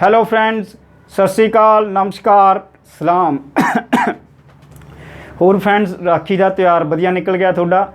Hello friends, ਸਤਿ ਸ਼੍ਰੀ ਅਕਾਲ, ਨਮਸਕਾਰ, ਸਲਾਮ। ਹੋਰ ਫਰੈਂਡਸ, ਰਾਖੀ ਦਾ ਤਿਉਹਾਰ ਵਧੀਆ ਨਿਕਲ ਗਿਆ ਤੁਹਾਡਾ।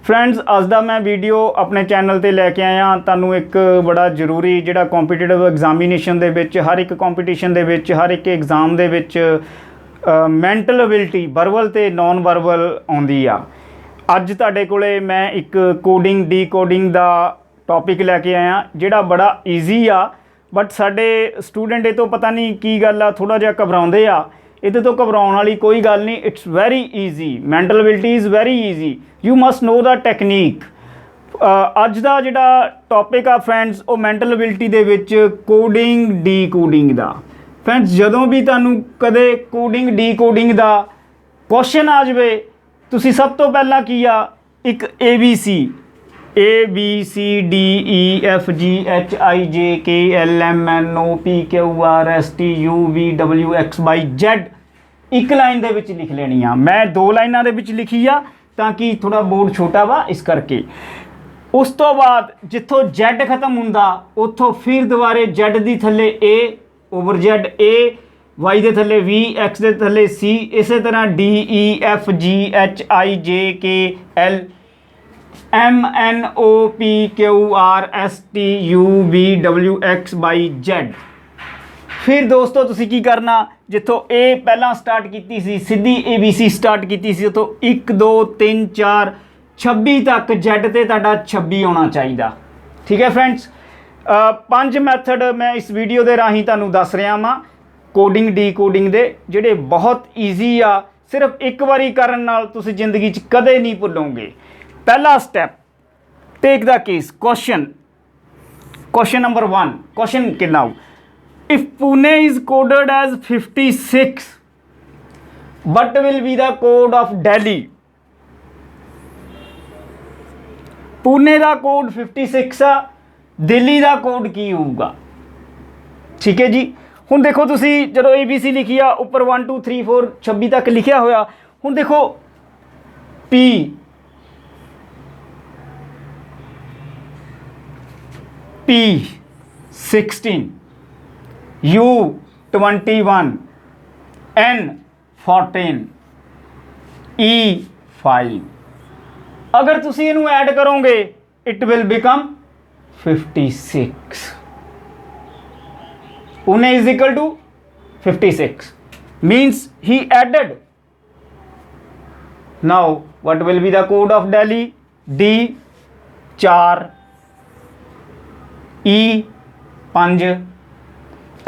ਫਰੈਂਡਸ, ਅੱਜ ਦਾ ਮੈਂ ਵੀਡੀਓ ਆਪਣੇ ਚੈਨਲ 'ਤੇ ਲੈ ਕੇ ਆਇਆ ਤੁਹਾਨੂੰ ਇੱਕ ਬੜਾ ਜ਼ਰੂਰੀ ਜਿਹੜਾ ਕੰਪੀਟੀਟਿਵ ਐਗਜ਼ਾਮੀਨੇਸ਼ਨ ਦੇ ਵਿੱਚ, ਹਰ ਇੱਕ ਕੰਪੀਟੀਸ਼ਨ ਦੇ ਵਿੱਚ, ਹਰ ਇੱਕ ਐਗਜ਼ਾਮ ਦੇ ਵਿੱਚ ਮੈਂਟਲ ਐਬਿਲਿਟੀ ਵਰਬਲ ਅਤੇ ਨੋਨ ਵਰਬਲ ਆਉਂਦੀ ਆ। ਅੱਜ ਤੁਹਾਡੇ ਕੋਲੇ ਮੈਂ ਇੱਕ ਕੋਡਿੰਗ ਡੀਕੋਡਿੰਗ ਦਾ ਟੌਪਿਕ ਲੈ ਕੇ ਆਇਆ ਜਿਹੜਾ ਬੜਾ ਈਜ਼ੀ ਆ, ਬਟ ਸਾਡੇ ਸਟੂਡੈਂਟ ਇਹ ਤੋਂ ਪਤਾ ਨਹੀਂ ਕੀ ਗੱਲ ਆ, ਥੋੜ੍ਹਾ ਜਿਹਾ ਘਬਰਾਉਂਦੇ ਆ। ਇਹਦੇ ਤੋਂ ਘਬਰਾਉਣ ਵਾਲੀ ਕੋਈ ਗੱਲ ਨਹੀਂ, it's very easy. Mental ability is very easy, you must know the technique. ਅੱਜ ਦਾ ਜਿਹੜਾ ਟੌਪਿਕ ਆ ਫਰੈਂਡਸ, ਉਹ ਮੈਂਟਲ ਐਬਿਲਿਟੀ ਦੇ ਵਿੱਚ ਕੋਡਿੰਗ ਡੀਕੋਡਿੰਗ ਦਾ। ਫਰੈਂਡਸ, ਜਦੋਂ ਵੀ ਤੁਹਾਨੂੰ ਕਦੇ ਕੋਡਿੰਗ ਡੀਕੋਡਿੰਗ ਦਾ ਕੁਐਸਚਨ ਆ ਜਾਵੇ, ਤੁਸੀਂ ਸਭ ਤੋਂ ਪਹਿਲਾਂ ਕੀ ਆ, ਇੱਕ ABCDEFGHIJKLMNOPQRSTUVWXYZ ਇੱਕ ਲਾਈਨ ਦੇ ਵਿੱਚ ਲਿਖ ਲੈਣੀ ਆ। ਮੈਂ 2 ਲਾਈਨਾਂ ਦੇ ਵਿੱਚ ਲਿਖੀ ਆ ਤਾਂ ਕਿ ਥੋੜ੍ਹਾ ਬੋਰਡ ਛੋਟਾ ਵਾ, ਇਸ ਕਰਕੇ। ਉਸ ਤੋਂ ਬਾਅਦ ਜਿੱਥੋਂ Z ਖਤਮ ਹੁੰਦਾ ਉੱਥੋਂ ਫਿਰ ਦੁਬਾਰੇ Z ਦੀ ਥੱਲੇ A over Z, A Y ਦੇ ਥੱਲੇ V, X ਦੇ ਥੱਲੇ C, ਇਸੇ ਤਰ੍ਹਾਂ DEFGHIJKL MNOPQRSTUVWXYZ। ਫਿਰ ਦੋਸਤੋ ਤੁਸੀਂ ਕੀ ਕਰਨਾ, ਜਿੱਥੋਂ A ਪਹਿਲਾਂ ਸਟਾਰਟ ਕੀਤੀ ਸੀ, ਸਿੱਧੀ ABC ਸਟਾਰਟ ਕੀਤੀ ਸੀ, ਉੱਥੋਂ 1 2 3 4 26 ਤੱਕ Z ਤੇ ਤੁਹਾਡਾ 26 ਆਉਣਾ ਚਾਹੀਦਾ। ਠੀਕ ਹੈ ਫਰੈਂਡਸ, 5 ਮੈਥਡ ਮੈਂ ਇਸ ਵੀਡੀਓ ਦੇ ਰਾਹੀਂ ਤੁਹਾਨੂੰ ਦੱਸ ਰਿਹਾ ਵਾਂ ਕੋਡਿੰਗ ਡੀਕੋਡਿੰਗ ਦੇ, ਜਿਹੜੇ ਬਹੁਤ ਈਜ਼ੀ ਆ। ਸਿਰਫ ਇੱਕ ਵਾਰੀ ਕਰਨ ਨਾਲ ਤੁਸੀਂ ਜ਼ਿੰਦਗੀ 'ਚ ਕਦੇ ਨਹੀਂ ਭੁੱਲੋਗੇ। ਪਹਿਲਾ ਸਟੈਪ, ਟੇਕ ਦਾ ਕੇਸ question number 1। question ਕਿੰਨਾ, if Pune is coded as 56, what will be the code of Delhi? Pune the code 56 ਆ, ਦਿੱਲੀ ਦਾ ਕੋਡ ਕੀ ਹੋਊਗਾ? ਠੀਕ ਹੈ ਜੀ। ਹੁਣ ਦੇਖੋ ਤੁਸੀਂ ਜਦੋਂ ABC ਲਿਖੀ ਆ, ਉੱਪਰ 1 2 3 4 26 ਤੱਕ ਲਿਖਿਆ ਹੋਇਆ। ਹੁਣ ਦੇਖੋ P P16, U21, N14, E5। अगर तुसी इनू ऐड करोगे it will become 56। Pune is equal to 56 means he added। Now what will be the code of Delhi? D4, E5,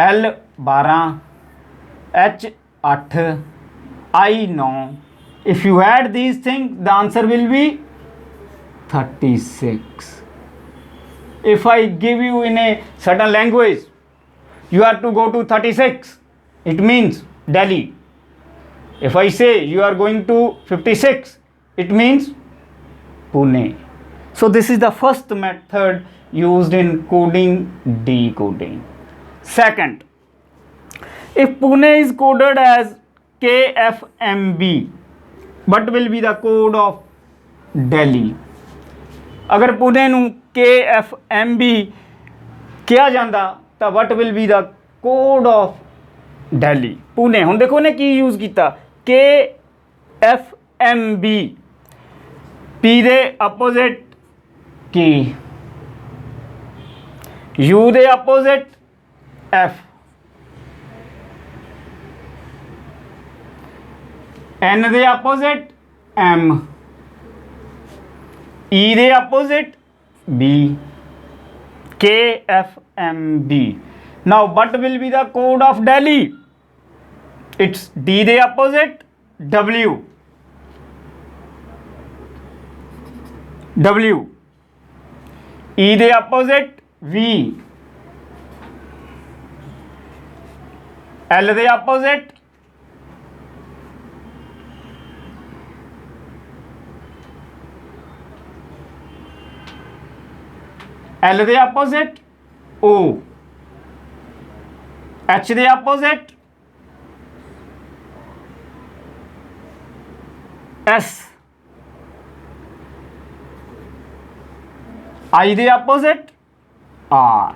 L12, H8, I9। if you add these things the answer will be 36। if I give you in a certain language you have to go to 36, it means Delhi। if I say you are going to 56, it means Pune। so this is the first method used in coding decoding। second, if Pune is coded as KFMB, what will be the code of Delhi? अगर पुणे ਨੂੰ KFMB ਕਿਹਾ ਜਾਂਦਾ ਤਾਂ what will be the code of Delhi? Pune. ਹੁਣ ਦੇਖੋ ਨੇ ਕੀ use ਕੀਤਾ, KFMB, P ਦੇ ਆਪੋਜ਼ਿਟ K, U ਦੇ ਆਪੋਜ਼ਿਟ F, N ਦੇ ਆਪੋਜ਼ਿਟ M, E ਦੇ opposite B, KFMB। now what will be the code of Delhi? it's D ਦੇ opposite W, E ਦੇ opposite V, L ਦੇ opposite L ਦੇ opposite O, H ਦੇ opposite S, I ਦੇ opposite R।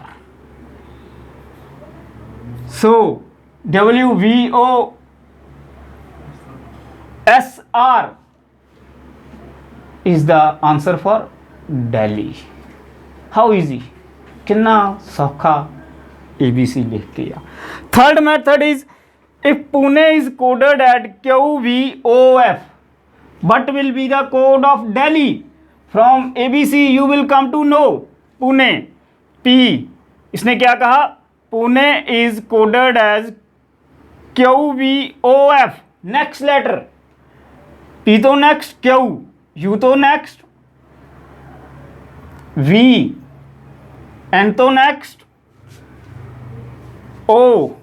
So WVOSR is the answer for Delhi. How easy, कितना सौखा ABC लिख किया. Third method is, if Pune is coded at QVOF, what will be the code of Delhi? From ABC you will come to know. Pune, P, इसने क्या कहा? Pune is coded as QVOF. Next letter, P तो next, Q, U तो next, V, N तो next, O,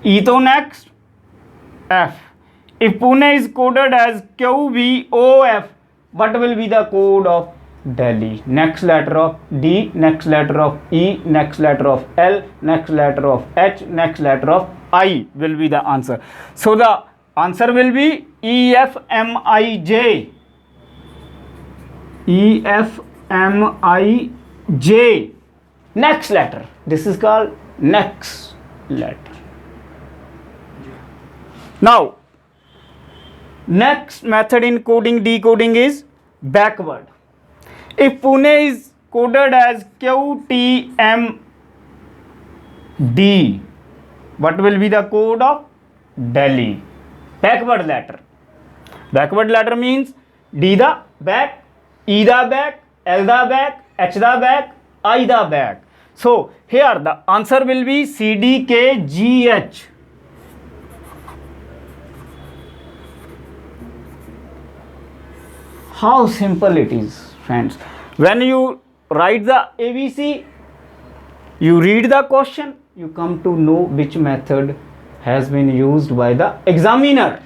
E तो next, F. If Pune is coded as QVOF, what will be the code of Delhi? Next letter of D, next letter of E, next letter of L, next letter of H, next letter of I will be the answer. So the answer will be EFMIJ. EFMIJ. Next letter. This is called next letter. Now, next method in coding decoding is backward. If Pune is coded as QTMD, what will be the code of Delhi? Backward letter. Backward letter means D the back, E the back, L the back, H the back, I the back. So here the answer will be CDKGH. How simple it is, friends. When you write the ABC, you read the question, you come to know which method has been used by the examiner.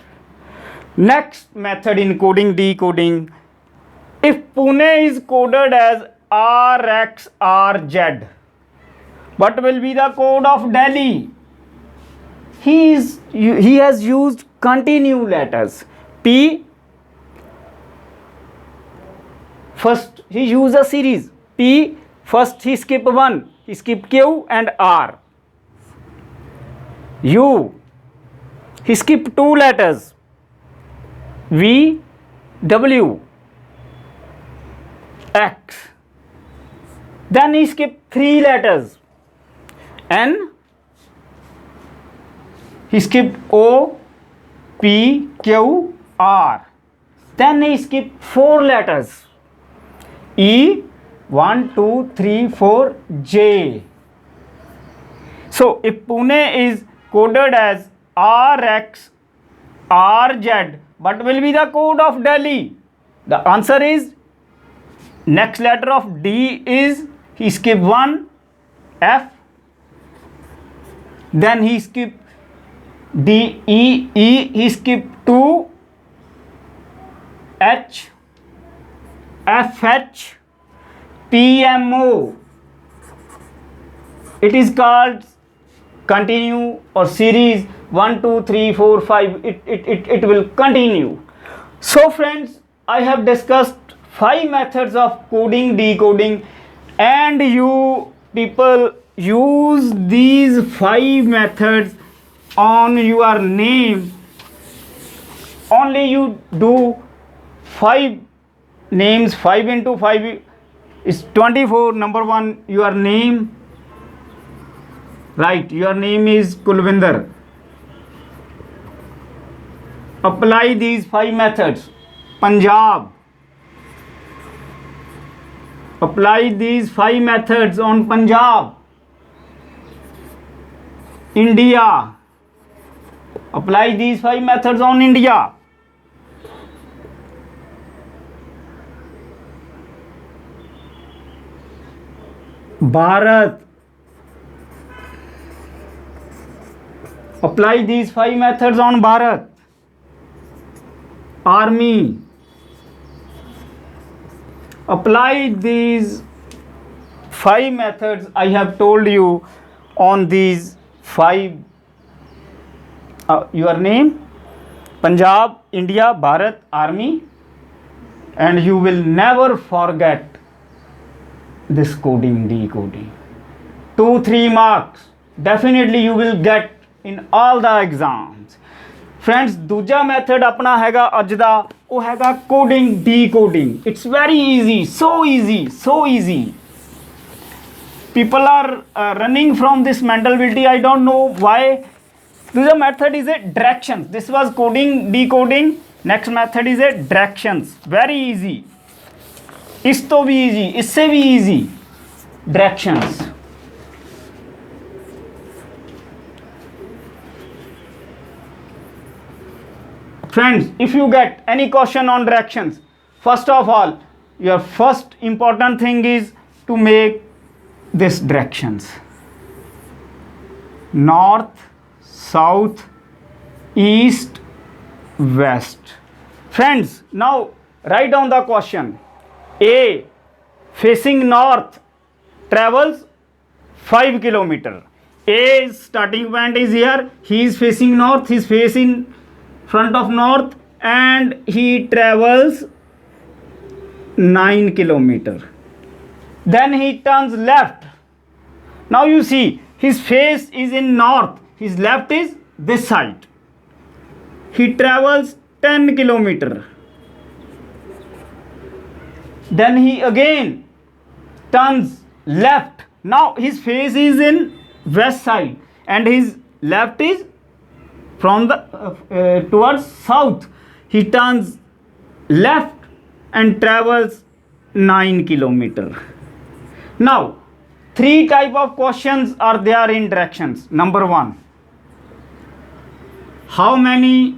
Next method in coding decoding, if Pune is coded as RXRZ, what will be the code of Delhi? He has used continue letters. P, first he used a series. P, first he skip one, he skip Q and R. U, he skip two letters. V, W, X. Then he skip three letters. N, he skipped O, P, Q, R. Then he skipped four letters. E, 1, 2, 3, 4, J. So if Pune is coded as RX, RZ, what will be the code of Delhi? The answer is, next letter of D is, he skip one, F. Then he skip D, E, he skip two, H, FH, PMO. It is called continue or series 1, 2, 3, 4, 5. It will continue. So friends, I have discussed 5 methods of coding decoding, and you people use these 5 methods on your name. Only you do 5 names. 5 into 5 is 24. Number 1, your name. Right, your name is Kulvinder. Apply these 5 methods. Punjab. Apply these 5 methods on Punjab. India. Apply these 5 methods on India. Bharat. Apply these 5 methods on Bharat. Army. Apply these 5 methods I have told you on these 5. Your name, Punjab, India, Bharat, Army, and you will never forget this coding decoding. 2-3 marks. definitely you will get in all the exams. Friends दूजा method अपना हैगा अज दा वो हैगा coding decoding. It's very easy, so easy. People are running from this mental ability. I don't know why. The method is a directions. This was coding decoding. Next method is a directions. Very easy. इस तो भी easy, इससे भी easy. Directions. Friends, if you get any question on directions, first of all, your first important thing is to make this directions: north, south, east, west. Friends, now write down the question. A facing north travels 5 kilometer. A's starting point is here. He is facing north. He is facing front of north and he travels 9 kilometer. Then he turns left. Now you see his face is in north, his left is this side. He travels 10 kilometer. Then he again turns left. Now his face is in west side and his left is from the towards south. He turns left and travels 9 kilometer. Now, 3 type of questions are there in directions. Number 1, how many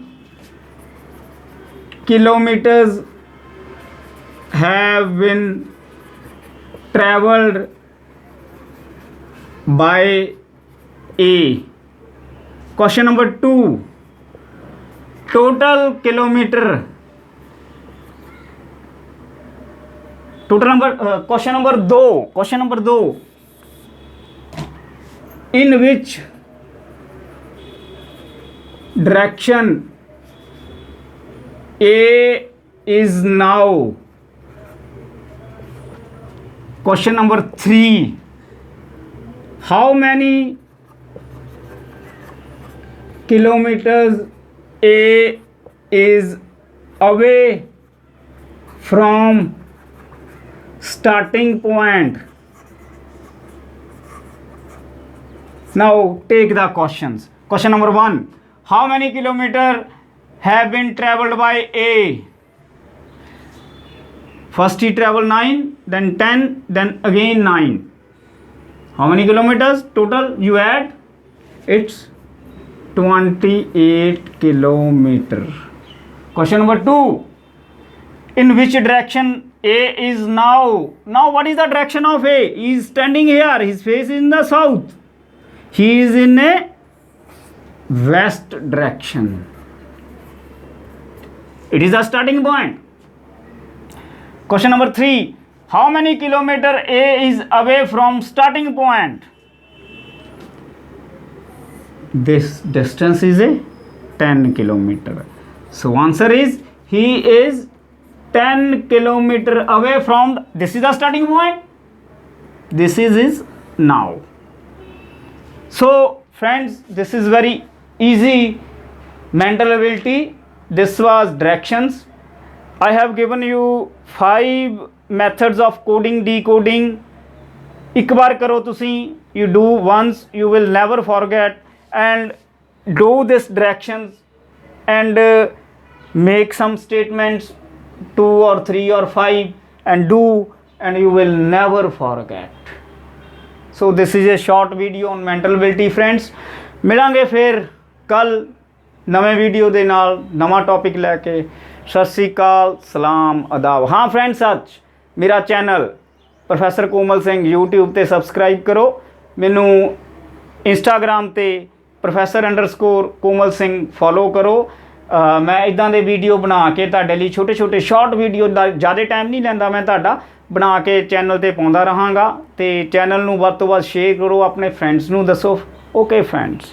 kilometers have been traveled by A? Question number 2, total kilometer. Question number 2, in which direction A is now? Question number 3, how many kilometers A is away from starting point? Now take the questions. Question number 1, how many kilometers have been traveled by A? First he traveled 9, then 10, then again 9. How many kilometers total? You add, it's 28 kilometer. Question number 2, in which direction A is now? Now what is the direction of A? He is standing here, his face is in the south. He is in a west direction. It is the starting point. Question number 3, how many kilometer A is away from starting point? This distance is a 10 kilometer. So answer is he is 10 kilometer away from this is the starting point. This is his now. So friends, this is very easy mental ability. This was directions. I have given you 5 methods of coding decoding. एक बार करो तुसी, you do once, you will never forget, and do this directions and make some statements 2 or 3 or 5 and do, and you will never forget. So this is a short video on mental ability friends. मिलांगे फिर कल नवे video दे नाल नवा topic लैके. सत श्री अकाल, सलाम, अदाब. हाँ फ्रेंड्स, सच मेरा channel professor Komal Singh YouTube ते सबसक्राइब करो. मैनू इंस्टाग्राम ते प्रोफैसर_ कोमल सिंह फॉलो करो. मैं इदां दे वीडियो बना के तुहाडे लई छोटे छोटे शॉर्ट वीडियो दा ज़्यादा टाइम नहीं लैंदा मैं तुहाडा, बना के चैनल ते पाउंदा रहांगा. ते चैनल नू वध तो वध शेयर करो, अपने फ्रेंड्स नू दसो. Okay friends.